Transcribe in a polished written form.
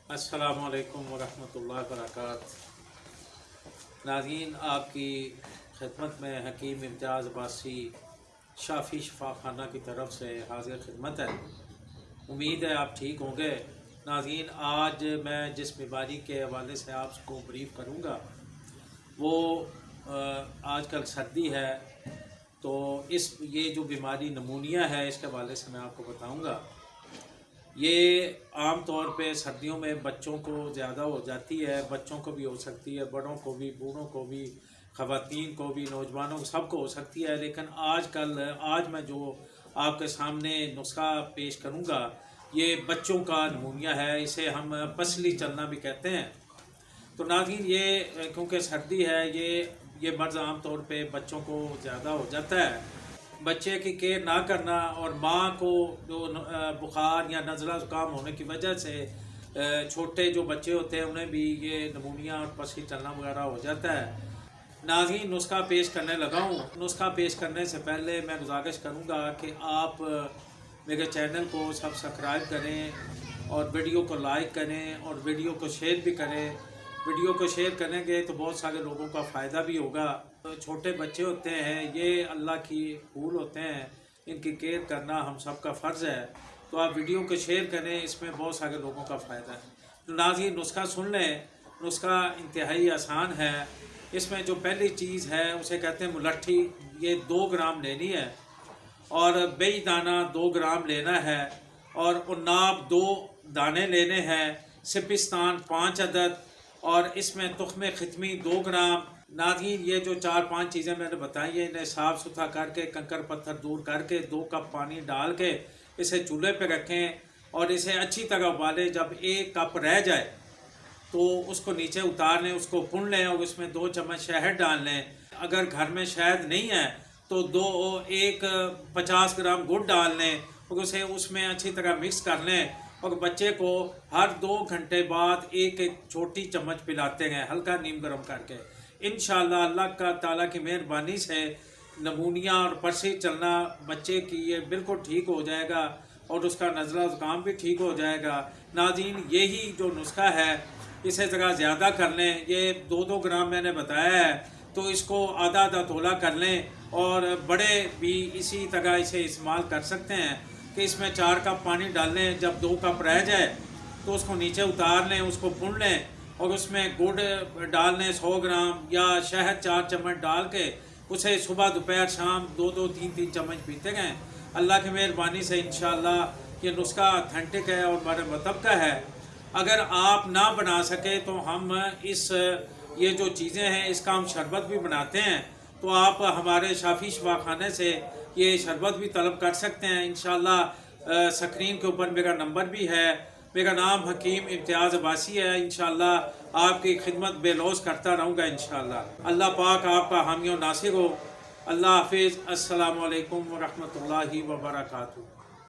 अस्सलामुअलैकुम वरहमतुल्लाहि वबरकातुहू। नाज़रीन, आपकी खिदमत में हकीम इम्तियाज़ अब्बासी शाफ़ी शफ़ाखाना की तरफ से हाज़िर खिदमत है। उम्मीद है आप ठीक होंगे। नाज़रीन, आज मैं जिस बीमारी के हवाले से आपको ब्रीफ़ करूँगा वो आजकल सर्दी है, तो ये जो बीमारी नमूनिया है इसके हवाले से मैं आपको बताऊँगा। ये आम तौर पे सर्दियों में बच्चों को ज़्यादा हो जाती है, बच्चों को भी हो सकती है, बड़ों को भी, बूढ़ों को भी, ख़वातीन को भी, नौजवानों को, सबको हो सकती है। लेकिन आज मैं जो आपके सामने नुस्खा पेश करूँगा ये बच्चों का नमूनिया है, इसे हम पसली चलना भी कहते हैं। तो नाज़रीन, ये क्योंकि सर्दी है, ये मर्ज़ आम तौर पे बच्चों को ज़्यादा हो जाता है। बच्चे की केयर ना करना और माँ को जो बुखार या नज़ला ज़ुकाम होने की वजह से छोटे जो बच्चे होते हैं उन्हें भी ये नमूनिया और पसली चलना वगैरह हो जाता है। नाज़रीन, नुस्खा पेश करने लगा हूँ। नुस्खा पेश करने से पहले मैं गुजारिश करूँगा कि आप मेरे चैनल को सब्सक्राइब करें और वीडियो को लाइक करें और वीडियो को शेयर भी करें। वीडियो को शेयर करेंगे तो बहुत सारे लोगों का फ़ायदा भी होगा। छोटे बच्चे होते हैं, ये अल्लाह की फूल होते हैं, इनकी केयर करना हम सब का फ़र्ज़ है। तो आप वीडियो को शेयर करें, इसमें बहुत सारे लोगों का फ़ायदा है। तो नाज़रीन, नुस्खा सुन लें। नुस्खा इंतहाई आसान है। इसमें जो पहली चीज़ है उसे कहते हैं मुलट्ठी। ये 2 ग्राम लेनी है और बेई दाना 2 ग्राम लेना है और उन्नाब 2 दाने लेने हैं, सिपिस्तान 5 अदद और इसमें तुख्मे ख़ितमी 2 ग्राम। नाज़रीन, ये जो 4-5 चीज़ें मैंने बताई हैं इन्हें साफ़ सुथरा करके कंकड़ पत्थर दूर करके 2 कप पानी डाल के इसे चूल्हे पे रखें और इसे अच्छी तरह उबालें। जब 1 कप रह जाए तो उसको नीचे उतार लें, उसको भून लें और उसमें 2 चम्मच शहद डाल लें। अगर घर में शहद नहीं है तो 50 ग्राम गुड़ डाल लें और उसे उसमें अच्छी तरह मिक्स कर लें और बच्चे को हर 2 घंटे बाद एक छोटी चम्मच पिलाते हैं, हल्का नीम गर्म करके। इंशाअल्लाह अल्लाह ताला की मेहरबानी से नमूनिया और पसली चलना बच्चे की ये बिल्कुल ठीक हो जाएगा और उसका नज़ला ज़ुकाम भी ठीक हो जाएगा। नाज़रीन, यही जो नुस्खा है इसे ज़रा ज़्यादा कर लें। ये 2-2 ग्राम मैंने बताया है, तो इसको आधा तोला कर लें और बड़े भी इसी तरह इसे इस्तेमाल कर सकते हैं कि इसमें 4 कप पानी डाल लें। जब 2 कप रह जाए तो उसको नीचे उतार लें, उसको भून लें और उसमें गुड़ डाल लें 100 ग्राम या शहद 4 चम्मच डाल के उसे सुबह दोपहर शाम 2-2 3-3 चम्मच पीते गए। अल्लाह की मेहरबानी से इंशाअल्लाह ये नुस्खा ऑथेंटिक है और हमारे मतलब का है। अगर आप ना बना सके तो हम ये जो चीज़ें हैं इसका हम शरबत भी बनाते हैं, तो आप हमारे शाफ़ी शफ़ाखाने से ये शरबत भी तलब कर सकते हैं इंशाअल्लाह। स्क्रीन के ऊपर मेरा नंबर भी है। मेरा नाम हकीम इम्तियाज़ अब्बासी है। इंशाअल्लाह आपकी खिदमत बेलौस करता रहूँगा इंशाअल्लाह। अल्लाह पाक आपका हामी और नासिर हो। अल्लाह हाफिज़। अस्सलामु अलैकुम वरहमतुल्लाहि वबरकातुहू।